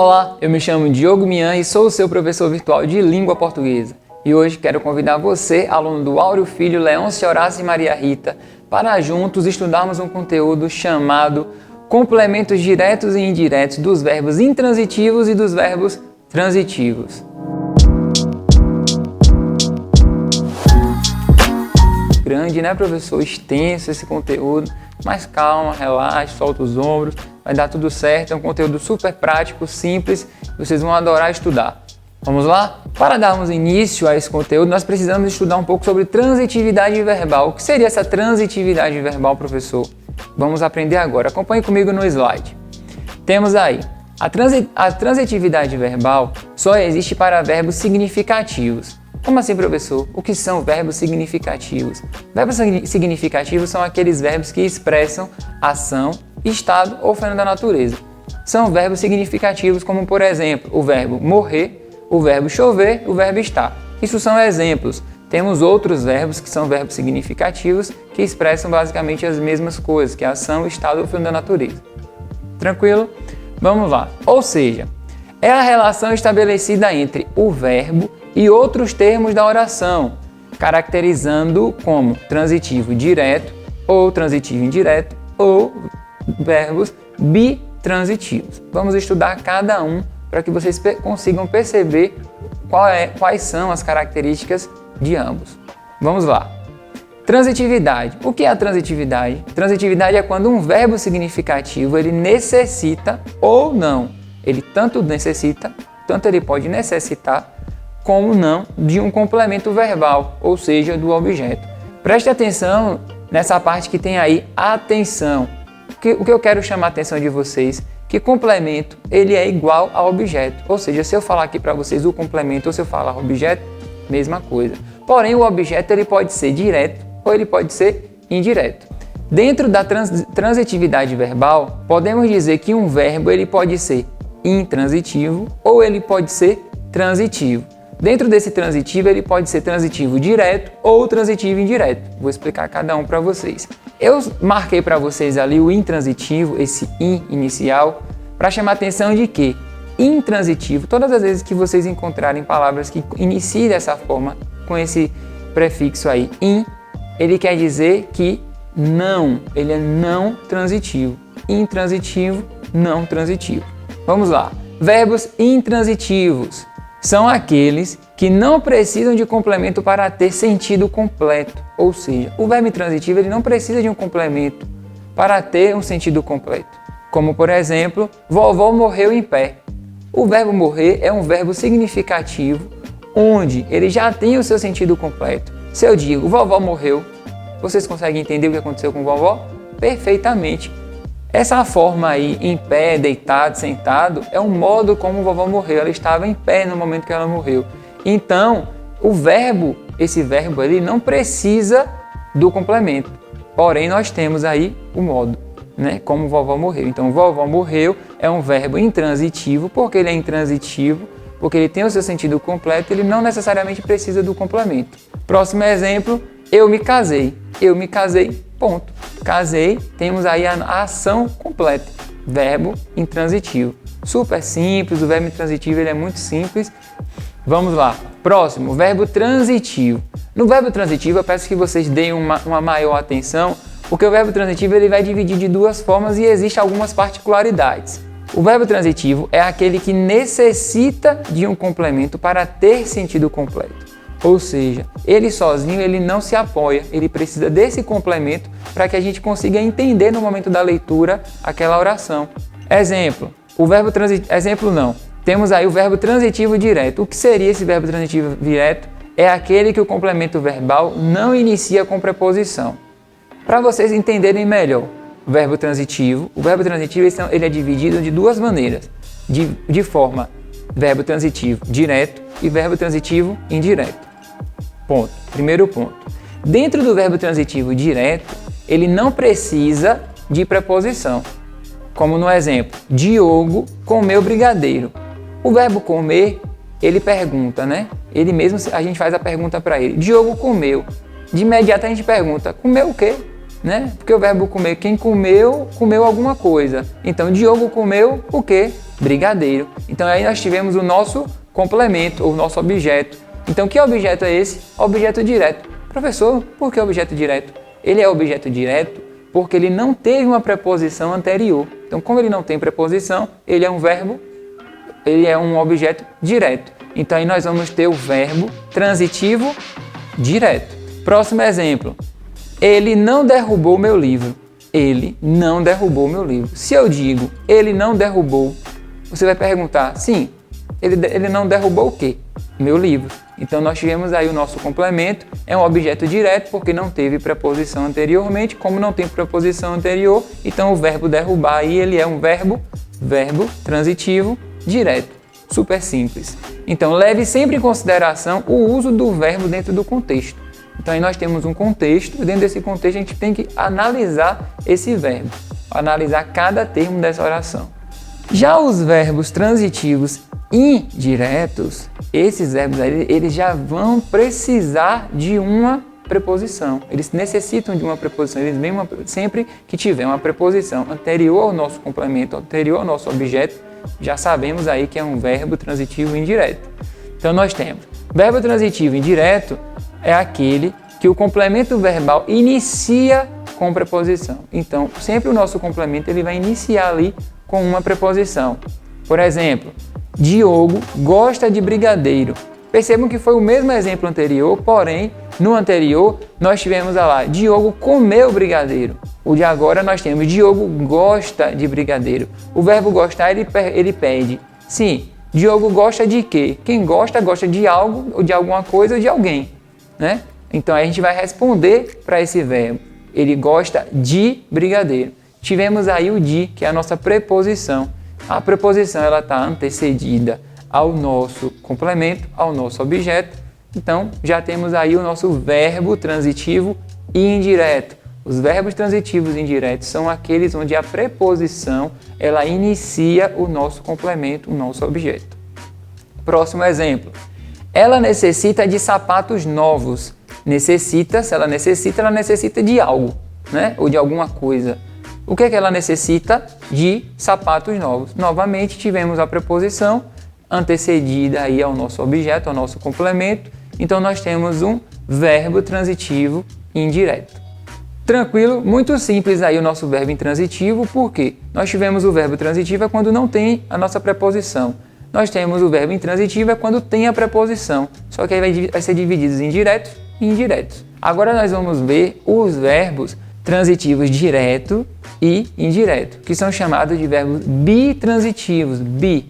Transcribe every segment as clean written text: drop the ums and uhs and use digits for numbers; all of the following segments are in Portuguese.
Olá, eu me chamo Diogo Mian e sou o seu professor virtual de língua portuguesa. E hoje quero convidar você, aluno do Áureo Filho, Leôncio Horácio e Maria Rita, para juntos estudarmos um conteúdo chamado complementos diretos e indiretos dos verbos intransitivos e dos verbos transitivos. Grande, né, professor? Extenso esse conteúdo, mas calma, relaxe, solta os ombros, vai dar tudo certo. É um conteúdo super prático, simples, vocês vão adorar estudar. Vamos lá? Para darmos início a esse conteúdo, nós precisamos estudar um pouco sobre transitividade verbal. O que seria essa transitividade verbal, professor? Vamos aprender agora. Acompanhe comigo no slide. Temos aí, a transitividade verbal só existe para verbos significativos. Como assim, professor? O que são verbos significativos? Verbos significativos são aqueles verbos que expressam ação, estado ou fenômeno da natureza. São verbos significativos como, por exemplo, o verbo morrer, o verbo chover, o verbo estar. Isso são exemplos. Temos outros verbos que são verbos significativos que expressam basicamente as mesmas coisas, que é ação, estado ou fenômeno da natureza. Tranquilo? Vamos lá. Ou seja, é a relação estabelecida entre o verbo e outros termos da oração, caracterizando como transitivo direto ou transitivo indireto ou verbos bitransitivos. Vamos estudar cada um para que vocês consigam perceber quais são as características de ambos. Vamos lá. Transitividade. O que é a transitividade? Transitividade é quando um verbo significativo ele necessita ou não. Ele tanto necessita, tanto ele pode necessitar, como não, de um complemento verbal, ou seja, do objeto. Preste atenção nessa parte que tem aí atenção. O que eu quero chamar a atenção de vocês, que complemento ele é igual a objeto. Ou seja, se eu falar aqui para vocês o complemento ou se eu falar objeto, mesma coisa. Porém, o objeto ele pode ser direto ou ele pode ser indireto. Dentro da transitividade verbal, podemos dizer que um verbo ele pode ser intransitivo ou ele pode ser transitivo. Dentro desse transitivo, ele pode ser transitivo direto ou transitivo indireto. Vou explicar cada um para vocês. Eu marquei para vocês ali o intransitivo, esse in inicial, para chamar a atenção de que intransitivo, todas as vezes que vocês encontrarem palavras que iniciem dessa forma, com esse prefixo aí, in, ele quer dizer que não, ele é não transitivo. Intransitivo, não transitivo. Vamos lá. Verbos intransitivos são aqueles que não precisam de complemento para ter sentido completo. Ou seja, o verbo intransitivo ele não precisa de um complemento para ter um sentido completo. Como, por exemplo, vovó morreu em pé. O verbo morrer é um verbo significativo onde ele já tem o seu sentido completo. Se eu digo vovó morreu, vocês conseguem entender o que aconteceu com vovó? Perfeitamente. Essa forma aí, em pé, deitado, sentado, é um modo como vovó morreu. Ela estava em pé no momento que ela morreu. Então, o verbo, esse verbo ali, não precisa do complemento. Porém, nós temos aí o modo, né? Como vovó morreu. Então, vovó morreu é um verbo intransitivo. Porque ele é intransitivo, porque ele tem o seu sentido completo, ele não necessariamente precisa do complemento. Próximo exemplo, eu me casei. Eu me casei, ponto. Casei, temos aí a ação completa, verbo intransitivo. Super simples, o verbo intransitivo ele é muito simples. Vamos lá, próximo, verbo transitivo. No verbo transitivo eu peço que vocês deem uma maior atenção, porque o verbo transitivo ele vai dividir de duas formas e existem algumas particularidades. O verbo transitivo é aquele que necessita de um complemento para ter sentido completo. Ou seja, ele sozinho ele não se apoia, ele precisa desse complemento para que a gente consiga entender no momento da leitura aquela oração. Exemplo, temos aí o verbo transitivo direto. O que seria esse verbo transitivo direto? É aquele que o complemento verbal não inicia com preposição. Para vocês entenderem melhor, o verbo transitivo ele é dividido de duas maneiras, de forma verbo transitivo direto e verbo transitivo indireto. Ponto. Primeiro ponto. Dentro do verbo transitivo direto, ele não precisa de preposição. Como no exemplo, Diogo comeu brigadeiro. O verbo comer, ele pergunta, né? Ele mesmo, a gente faz a pergunta para ele. Diogo comeu. De imediato a gente pergunta, comeu o quê? né? Porque o verbo comer, quem comeu, comeu alguma coisa. Então, Diogo comeu o quê? Brigadeiro. Então, aí nós tivemos o nosso complemento, o nosso objeto. Então, que objeto é esse? Objeto direto. Professor, por que objeto direto? Ele é objeto direto porque ele não teve uma preposição anterior. Então, como ele não tem preposição, ele é um verbo, ele é um objeto direto. Então, aí nós vamos ter o verbo transitivo direto. Próximo exemplo. Ele não derrubou meu livro. Ele não derrubou meu livro. Se eu digo, ele não derrubou, você vai perguntar, sim, ele não derrubou o quê? Meu livro. Então, nós tivemos aí o nosso complemento, é um objeto direto porque não teve preposição anteriormente. Como não tem preposição anterior, então o verbo derrubar aí, ele é um verbo transitivo direto. Super simples. Então, leve sempre em consideração o uso do verbo dentro do contexto. Então, aí nós temos um contexto, e dentro desse contexto a gente tem que analisar esse verbo, analisar cada termo dessa oração. Já os verbos transitivos indiretos, esses verbos aí, eles já vão precisar de uma preposição. Eles necessitam de uma preposição, eles vêm sempre que tiver uma preposição anterior ao nosso complemento, anterior ao nosso objeto, já sabemos aí que é um verbo transitivo indireto. Então, nós temos verbo transitivo indireto é aquele que o complemento verbal inicia com preposição. Então, sempre o nosso complemento ele vai iniciar ali com uma preposição. Por exemplo, Diogo gosta de brigadeiro. Percebam que foi o mesmo exemplo anterior, porém, no anterior nós tivemos lá, Diogo comeu brigadeiro. O de agora nós temos Diogo gosta de brigadeiro. O verbo gostar ele pede. Sim, Diogo gosta de quê? Quem gosta, gosta de algo, ou de alguma coisa, ou de alguém, né? Então a gente vai responder para esse verbo. Ele gosta de brigadeiro. Tivemos aí o de, que é a nossa preposição. A preposição ela está antecedida ao nosso complemento, ao nosso objeto. Então já temos aí o nosso verbo transitivo indireto. Os verbos transitivos indiretos são aqueles onde a preposição ela inicia o nosso complemento, o nosso objeto. Próximo exemplo. Ela necessita de sapatos novos. Necessita, se ela necessita de algo, né? Ou de alguma coisa. O que é que ela necessita? De sapatos novos. Novamente tivemos a preposição antecedida aí ao nosso objeto, ao nosso complemento. Então nós temos um verbo transitivo indireto. Tranquilo? Muito simples aí o nosso verbo intransitivo, porque nós tivemos o verbo transitivo é quando não tem a nossa preposição. Nós temos o verbo intransitivo é quando tem a preposição, só que aí vai ser divididos em diretos e indiretos. Agora nós vamos ver os verbos transitivos direto e indireto, que são chamados de verbos bitransitivos,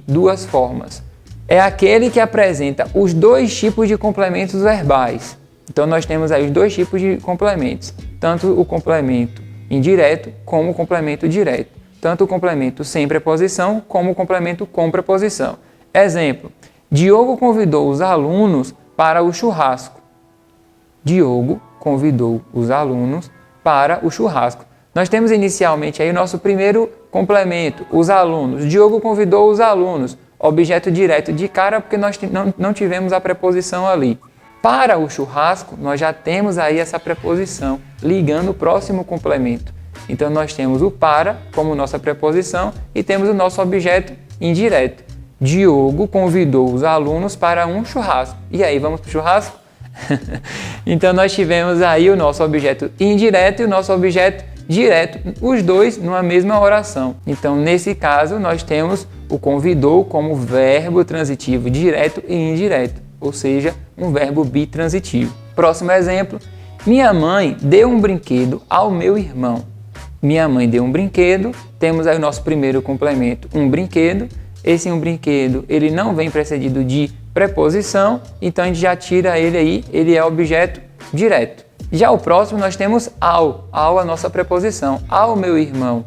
duas formas. É aquele que apresenta os dois tipos de complementos verbais. Então nós temos aí os dois tipos de complementos, tanto o complemento indireto como o complemento direto, tanto o complemento sem preposição como o complemento com preposição. Exemplo, Diogo convidou os alunos para o churrasco. Diogo convidou os alunos para o churrasco. Nós temos inicialmente aí o nosso primeiro complemento, os alunos. Diogo convidou os alunos, objeto direto de cara porque nós não tivemos a preposição ali. Para o churrasco, nós já temos aí essa preposição, ligando o próximo complemento. Então, nós temos o para como nossa preposição e temos o nosso objeto indireto. Diogo convidou os alunos para um churrasco. E aí, vamos para o churrasco? Então, nós tivemos aí o nosso objeto indireto e o nosso objeto direto, os dois numa mesma oração. Então, nesse caso, nós temos o convidou como verbo transitivo direto e indireto, ou seja, um verbo bitransitivo. Próximo exemplo, minha mãe deu um brinquedo ao meu irmão. Minha mãe deu um brinquedo, temos aí o nosso primeiro complemento, um brinquedo. Esse um brinquedo, ele não vem precedido de preposição, então a gente já tira ele aí, ele é objeto direto. Já o próximo nós temos ao a nossa preposição, ao meu irmão.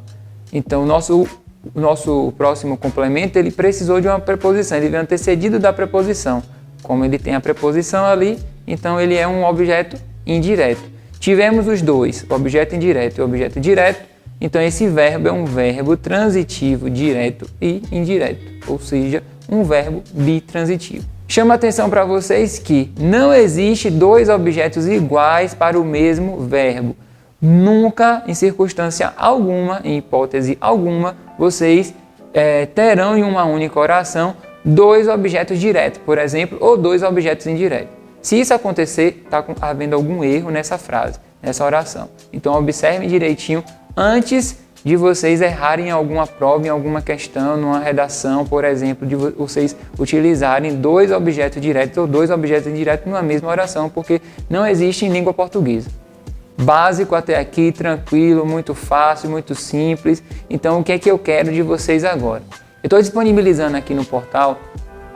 Então o nosso próximo complemento, ele precisou de uma preposição, ele vem antecedido da preposição. Como ele tem a preposição ali, então ele é um objeto indireto. Tivemos os dois, o objeto indireto e o objeto direto, então esse verbo é um verbo transitivo direto e indireto, ou seja, um verbo bitransitivo. Chama atenção para vocês que não existe dois objetos iguais para o mesmo verbo. Nunca, em circunstância alguma, em hipótese alguma, vocês terão em uma única oração 2 objetos diretos, por exemplo, ou 2 objetos indiretos. Se isso acontecer, está havendo algum erro nessa frase, nessa oração. Então observem direitinho antes de vocês errarem em alguma prova, em alguma questão, numa redação, por exemplo, de vocês utilizarem 2 objetos diretos ou 2 objetos indiretos numa mesma oração, porque não existe em língua portuguesa. Básico até aqui, tranquilo, muito fácil, muito simples. Então, o que é que eu quero de vocês agora? Eu estou disponibilizando aqui no portal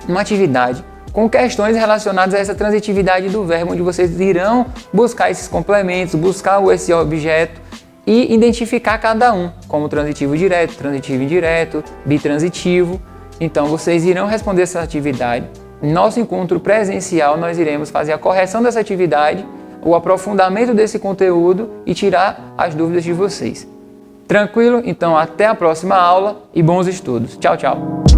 uma atividade com questões relacionadas a essa transitividade do verbo, onde vocês irão buscar esses complementos, buscar esse objeto e identificar cada um, como transitivo direto, transitivo indireto, bitransitivo. Então, vocês irão responder essa atividade. No nosso encontro presencial, nós iremos fazer a correção dessa atividade, o aprofundamento desse conteúdo e tirar as dúvidas de vocês. Tranquilo? Então até a próxima aula e bons estudos. Tchau, tchau!